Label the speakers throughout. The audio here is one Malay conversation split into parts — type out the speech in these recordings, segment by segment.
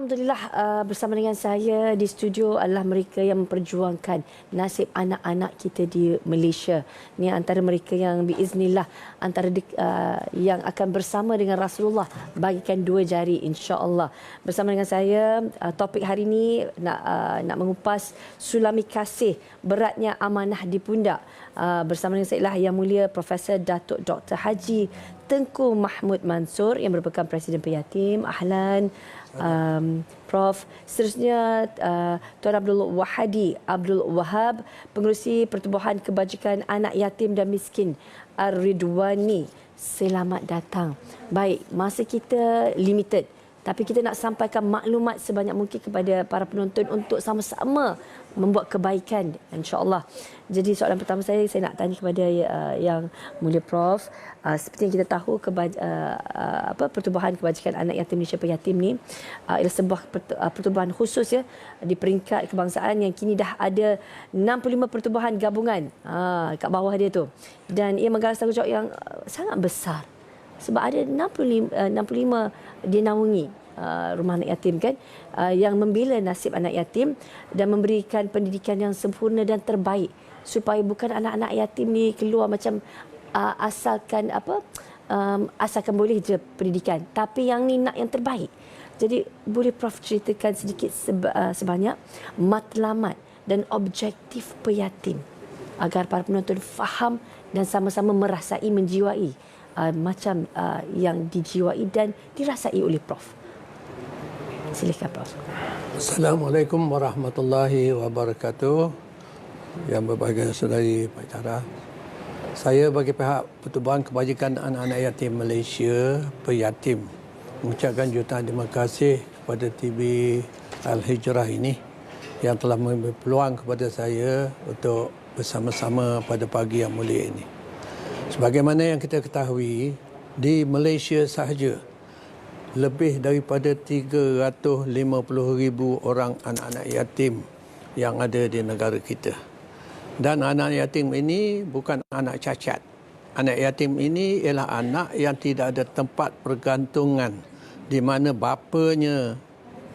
Speaker 1: Alhamdulillah bersama dengan saya di studio adalah mereka yang memperjuangkan nasib anak-anak kita di Malaysia. Ini antara mereka yang biiznillah antara yang akan bersama dengan Rasulullah bagikan dua jari insya-Allah. Bersama dengan saya topik hari ini nak mengupas sulami kasih beratnya amanah di pundak. Bersama dengan saya ialah Yang Mulia Profesor Datuk Dr. Haji Tengku Mahmud Mansor yang merupakan Presiden Penyatim. Ahlan Prof. Seterusnya Tuan Abdul Wahab, Pengerusi Pertubuhan Kebajikan Anak Yatim dan Miskin Ar-Ridwani. Selamat datang. Baik, masa kita limited, tapi kita nak sampaikan maklumat sebanyak mungkin kepada para penonton untuk sama-sama membuat kebaikan insya-Allah. Jadi soalan pertama saya nak tanya kepada Yang Mulia Prof. Seperti yang kita tahu Pertubuhan Kebajikan Anak Yatim Malaysia Penyatim ni ialah sebuah pertubuhan khusus ya di peringkat kebangsaan yang kini dah ada 65 pertubuhan gabungan kat bawah dia tu. Dan ia menggalas tanggungjawab yang sangat besar sebab ada 65 dia naungi rumah anak yatim kan, yang membela nasib anak yatim dan memberikan pendidikan yang sempurna dan terbaik supaya bukan anak-anak yatim ni keluar macam asalkan boleh je pendidikan, tapi yang ni nak yang terbaik. Jadi boleh Prof ceritakan sedikit sebanyak matlamat dan objektif peyatim agar para penonton faham dan sama-sama merasai menjiwai macam yang dijiwai dan dirasai oleh Prof. Silakan Prof.
Speaker 2: Assalamualaikum warahmatullahi wabarakatuh. Yang berbahagia saudari pengacara, saya bagi pihak Pertubuhan Kebajikan Anak-anak Yatim Malaysia Penyatim mengucapkan jutaan terima kasih kepada TV Al-Hijrah ini yang telah memberi peluang kepada saya untuk bersama-sama pada pagi yang mulia ini. Sebagaimana yang kita ketahui, di Malaysia sahaja lebih daripada 350,000 orang anak-anak yatim yang ada di negara kita. Dan anak yatim ini bukan anak cacat. Anak yatim ini ialah anak yang tidak ada tempat pergantungan di mana bapanya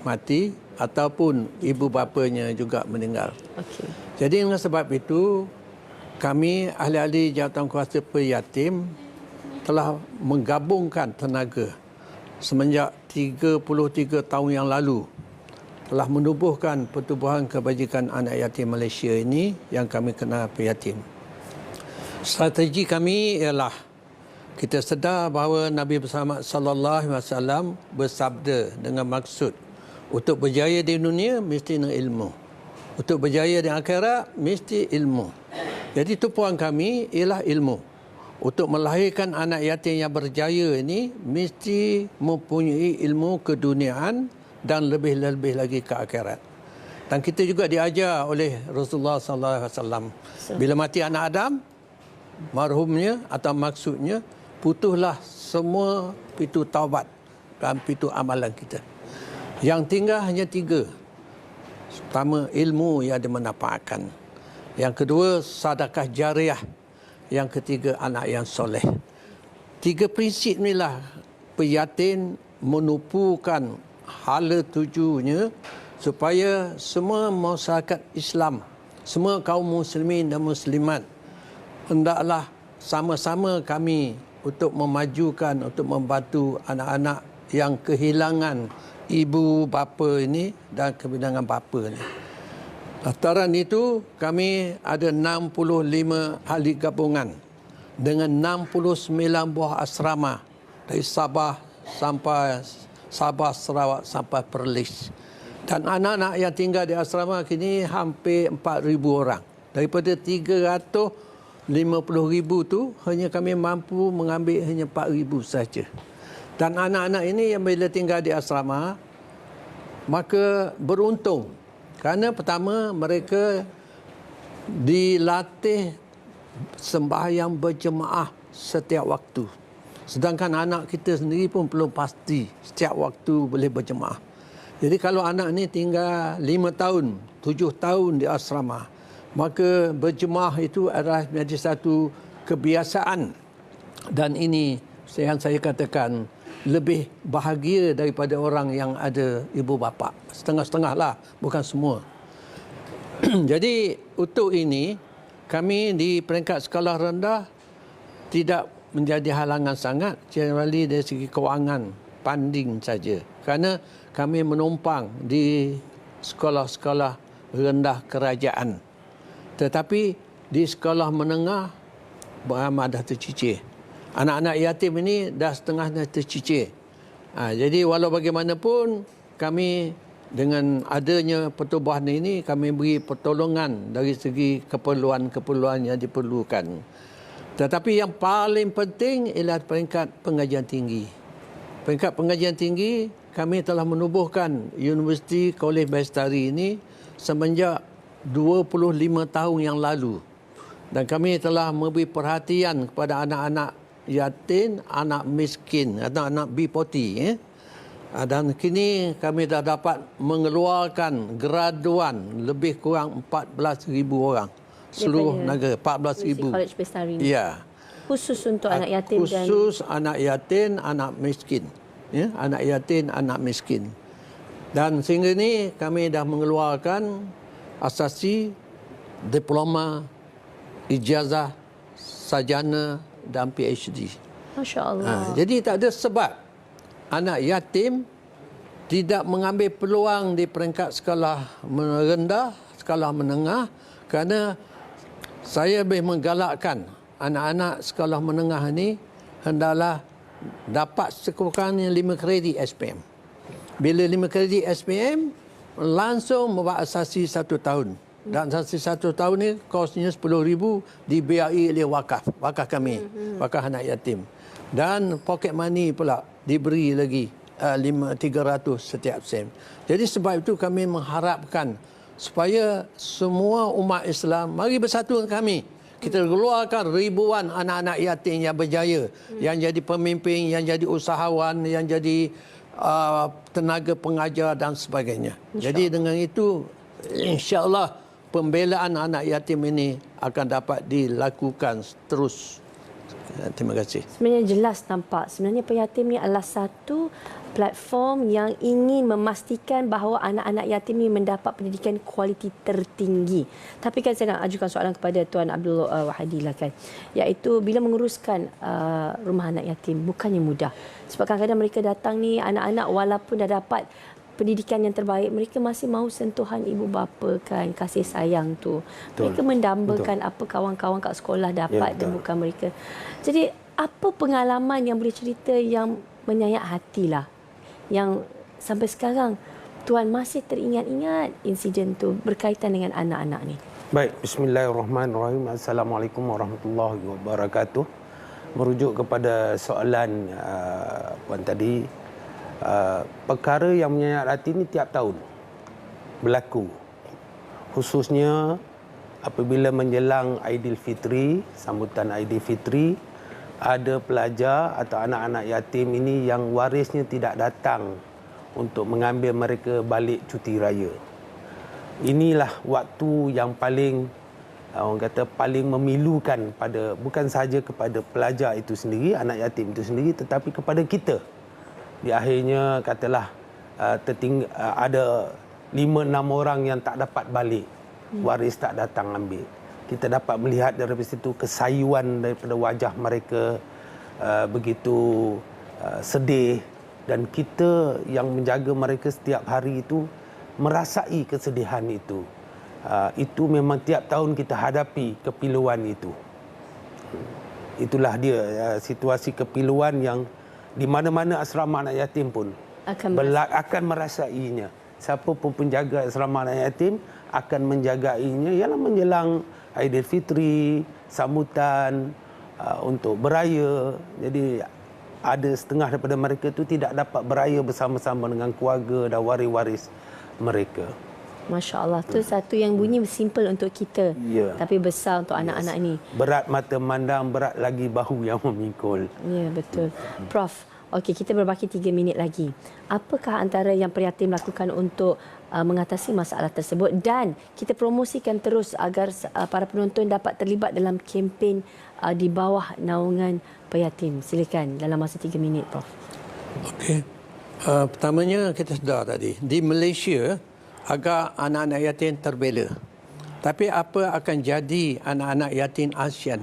Speaker 2: mati ataupun ibu bapanya juga meninggal. Okay. Jadi dengan sebab itu, kami ahli-ahli jawatankuasa penyatim telah menggabungkan tenaga semenjak 33 tahun yang lalu, telah menubuhkan Pertubuhan Kebajikan Anak Yatim Malaysia ini yang kami kenal penyatim. Strategi kami ialah kita sedar bahawa Nabi Muhammad sallallahu alaihi wasallam bersabda dengan maksud untuk berjaya di dunia mesti dengan ilmu. Untuk berjaya di akhirat mesti ilmu. Jadi tumpuan kami ialah ilmu. Untuk melahirkan anak yatim yang berjaya ini mesti mempunyai ilmu keduniaan dan lebih-lebih lagi ke akhirat. Dan kita juga diajar oleh Rasulullah sallallahu alaihi wasallam, bila mati anak Adam, marhumnya atau maksudnya putuslah semua pintu taubat dan pintu amalan kita. Yang tinggal hanya 3. Pertama, ilmu yang dimanfaatkan. Yang kedua, sedekah jariah. Yang ketiga, anak yang soleh. 3 prinsip inilah penyatim menupukan hala tujunya supaya semua masyarakat Islam, semua kaum muslimin dan muslimat hendaklah sama-sama kami untuk memajukan, untuk membantu anak-anak yang kehilangan ibu bapa ini dan kehilangan bapa ini. Lantaran itu, kami ada 65 ahli gabungan dengan 69 buah asrama dari Sabah, Sarawak sampai Perlis. Dan anak-anak yang tinggal di asrama kini hampir 4,000 orang. Daripada 350,000 tu, hanya kami mampu mengambil hanya 4,000 saja. Dan anak-anak ini yang bila tinggal di asrama, maka beruntung. Kerana pertama, mereka dilatih sembahyang berjemaah setiap waktu. Sedangkan anak kita sendiri pun belum pasti setiap waktu boleh berjemaah. Jadi kalau anak ni tinggal 5 tahun, 7 tahun di asrama, maka berjemaah itu adalah menjadi satu kebiasaan. Dan ini yang saya katakan lebih bahagia daripada orang yang ada ibu bapa. Setengah-setengah lah, bukan semua. Jadi untuk ini, kami di peringkat sekolah rendah tidak menjadi halangan sangat, generally dari segi kewangan, funding saja. Kerana kami menumpang di sekolah-sekolah rendah kerajaan. Tetapi di sekolah menengah, beramah dah tercicir. Anak-anak yatim ini dah setengahnya tercicir. Jadi walau bagaimanapun, kami dengan adanya pertubuhan ini, kami beri pertolongan dari segi keperluan-keperluan yang diperlukan. Tetapi yang paling penting ialah peringkat pengajian tinggi. Peringkat pengajian tinggi, kami telah menubuhkan Universiti Kolej Bestari ini semenjak 25 tahun yang lalu. Dan kami telah memberi perhatian kepada anak-anak yatim, anak miskin, anak-anak B40. Dan kini kami dah dapat mengeluarkan graduan lebih kurang 14,000 orang. Seluruh negara, 14,000.
Speaker 1: College Bestari.
Speaker 2: Ya.
Speaker 1: Khusus untuk anak yatim dan...
Speaker 2: Khusus anak yatim, anak miskin. Ya, anak yatim, anak miskin. Dan sehingga ini kami dah mengeluarkan asasi, diploma, ijazah, sarjana dan PhD.
Speaker 1: Masya Allah.
Speaker 2: Jadi tak ada sebab anak yatim tidak mengambil peluang di peringkat sekolah rendah, sekolah menengah, kerana saya lebih menggalakkan anak-anak sekolah menengah ini hendaklah dapat sekurang-kurangnya 5 kredit SPM. Bila 5 kredit SPM, langsung membuat asasi 1 tahun. Dan asasi 1 tahun ni kosnya 10,000 dibiayai oleh wakaf kami, wakaf anak yatim. Dan pocket money pula diberi lagi 300 setiap sen. Jadi sebab itu kami mengharapkan supaya semua umat Islam mari bersatu dengan kami. Kita keluarkan ribuan anak-anak yatim yang berjaya, yang jadi pemimpin, yang jadi usahawan, yang jadi tenaga pengajar dan sebagainya. Jadi dengan itu, insya-Allah pembelaan anak yatim ini akan dapat dilakukan terus. Terima kasih.
Speaker 1: Sebenarnya jelas nampak. Sebenarnya Peyatim ni adalah satu platform yang ingin memastikan bahawa anak-anak yatim ini mendapat pendidikan kualiti tertinggi. Tapi kan saya nak ajukan soalan kepada Tuan Abdul Wahidi lah kan. Iaitu bila menguruskan rumah anak yatim bukannya mudah. Sebab kadang-kadang mereka datang ni anak-anak walaupun dah dapat pendidikan yang terbaik, mereka masih mahu sentuhan ibu bapa kan, kasih sayang tu. Betul. Mereka mendambakan apa kawan-kawan kat sekolah dapat dan bukan mereka. Jadi apa pengalaman yang boleh cerita yang menyayat hatilah, yang sampai sekarang Tuan masih teringat-ingat insiden tu berkaitan dengan anak-anak ni?
Speaker 3: Baik, bismillahirrahmanirrahim. Assalamualaikum warahmatullahi wabarakatuh. Merujuk kepada soalan Puan tadi, perkara yang menyayat hati ini tiap tahun berlaku, khususnya apabila menjelang Aidilfitri, sambutan Aidilfitri, ada pelajar atau anak-anak yatim ini yang warisnya tidak datang untuk mengambil mereka balik cuti raya. Inilah waktu yang paling, orang kata paling memilukan pada, bukan sahaja kepada pelajar itu sendiri, anak yatim itu sendiri, tetapi kepada kita. Di akhirnya katalah ada 5-6 orang yang tak dapat balik, waris tak datang ambil. Kita dapat melihat dari situ kesayuan daripada wajah mereka, begitu sedih, dan kita yang menjaga mereka setiap hari itu merasai kesedihan itu. Itu memang tiap tahun kita hadapi kepiluan itu. Itulah dia situasi kepiluan yang di mana-mana asrama anak yatim pun akan merasainya. Siapa pun penjaga asrama anak yatim akan menjagainya ialah menjelang Aidilfitri, sambutan untuk beraya. Jadi ada setengah daripada mereka itu tidak dapat beraya bersama-sama dengan keluarga dan waris-waris mereka.
Speaker 1: Masya Allah, tu satu yang bunyi simple untuk kita, tapi besar untuk anak-anak ini.
Speaker 3: Berat mata memandang, berat lagi bahu yang memikul.
Speaker 1: Ya, betul. Prof, okey, kita berbaki 3 minit lagi. Apakah antara yang Peyatim lakukan untuk mengatasi masalah tersebut, dan kita promosikan terus agar para penonton dapat terlibat dalam kempen di bawah naungan Peyatim? Silakan dalam masa 3 minit, Prof.
Speaker 2: Okey. Pertamanya kita sedar tadi, di Malaysia agak anak-anak yatim terbela. Tapi apa akan jadi anak-anak yatim ASEAN?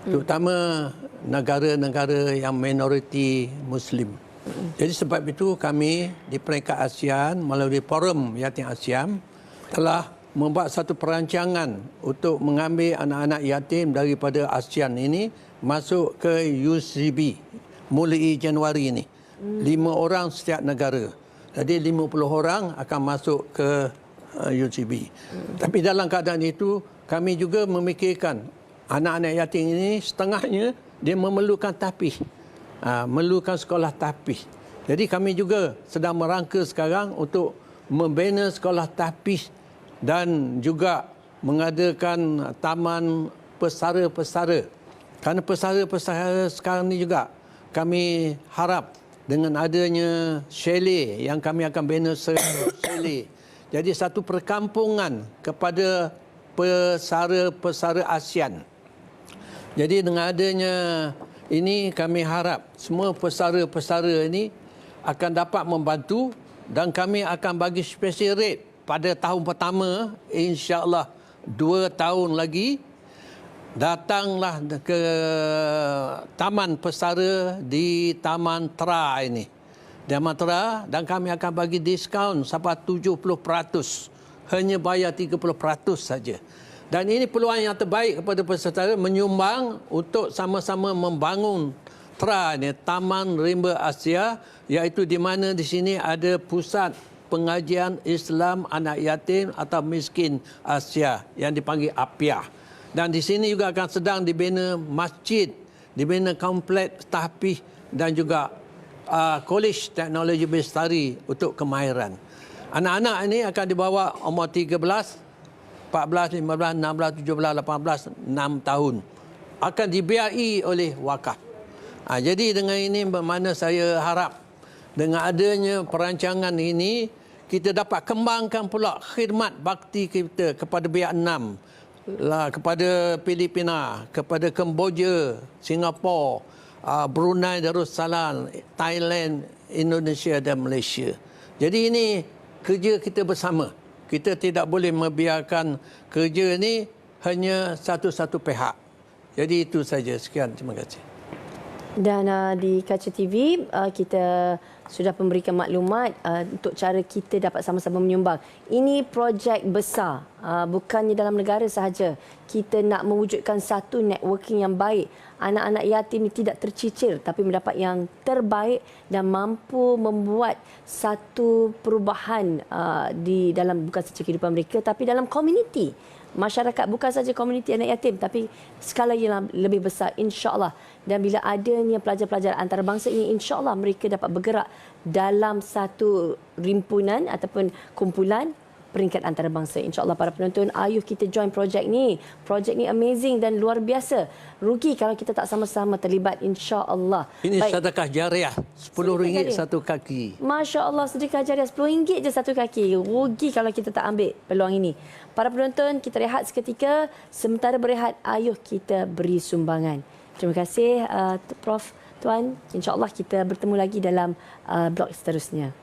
Speaker 2: Terutama negara-negara yang minoriti Muslim. Jadi sebab itu kami di peringkat ASEAN melalui Forum Yatim ASEAN telah membuat satu perancangan untuk mengambil anak-anak yatim daripada ASEAN ini masuk ke UCB mulai Januari ini. 5 orang setiap negara. Jadi 50 orang akan masuk ke UCB. Tapi dalam keadaan itu kami juga memikirkan anak-anak yatim ini setengahnya dia memerlukan tapis. Memerlukan sekolah tapis. Jadi kami juga sedang merangka sekarang untuk membina sekolah tapis dan juga mengadakan taman pesara-pesara. Kerana pesara-pesara sekarang ni juga kami harap dengan adanya chalet yang kami akan bina chalet. Jadi satu perkampungan kepada pesara-pesara ASEAN. Jadi dengan adanya ini kami harap semua pesara-pesara ini akan dapat membantu dan kami akan bagi special rate pada tahun pertama, insya-Allah 2 tahun lagi datanglah ke Taman Pesara di Taman Tera ini. Taman Tera, dan kami akan bagi diskaun sampai 70%. Hanya bayar 30% saja. Dan ini peluang yang terbaik kepada peserta menyumbang untuk sama-sama membangun Tera ini, Taman Rimba Asia, iaitu di mana di sini ada pusat pengajian Islam anak yatim atau miskin Asia yang dipanggil APIA. Dan di sini juga akan sedang dibina masjid, dibina kompleks tahfiz dan juga Kolej Teknologi Bestari untuk kemahiran. Anak-anak ini akan dibawa umur 13, 14, 15, 16, 17, 18, 6 tahun. Akan dibiayai oleh wakaf. Jadi dengan ini bermakna saya harap dengan adanya perancangan ini, kita dapat kembangkan pula khidmat bakti kita kepada Vietnam, kepada Filipina, kepada Kemboja, Singapura, Brunei Darussalam, Thailand, Indonesia dan Malaysia. Jadi ini kerja kita bersama. Kita tidak boleh membiarkan kerja ini hanya satu-satu pihak. Jadi itu saja. Sekian. Terima kasih.
Speaker 1: Dan di Kaca TV kita sudah memberikan maklumat untuk cara kita dapat sama-sama menyumbang. Ini projek besar, bukannya dalam negara sahaja. Kita nak mewujudkan satu networking yang baik. Anak-anak yatim ini tidak tercicir tapi mendapat yang terbaik dan mampu membuat satu perubahan di dalam bukan sahaja kehidupan mereka tapi dalam komuniti masyarakat, bukan saja komuniti anak yatim tapi skala yang lebih besar, insya-Allah. Dan bila adanya pelajar-pelajar antarabangsa ini, insya-Allah mereka dapat bergerak dalam satu rimpunan ataupun kumpulan peringkat antarabangsa. InsyaAllah para penonton, ayuh kita join projek ni. Projek ni amazing dan luar biasa. Rugi kalau kita tak sama-sama terlibat, insyaAllah.
Speaker 2: Ini sedekah jariah, RM10 satu kaki.
Speaker 1: Masya Allah, sedekah jariah RM10 je satu kaki. Rugi kalau kita tak ambil peluang ini. Para penonton, kita rehat seketika. Sementara berehat, ayuh kita beri sumbangan. Terima kasih Prof. Tuan. InsyaAllah kita bertemu lagi dalam blog seterusnya.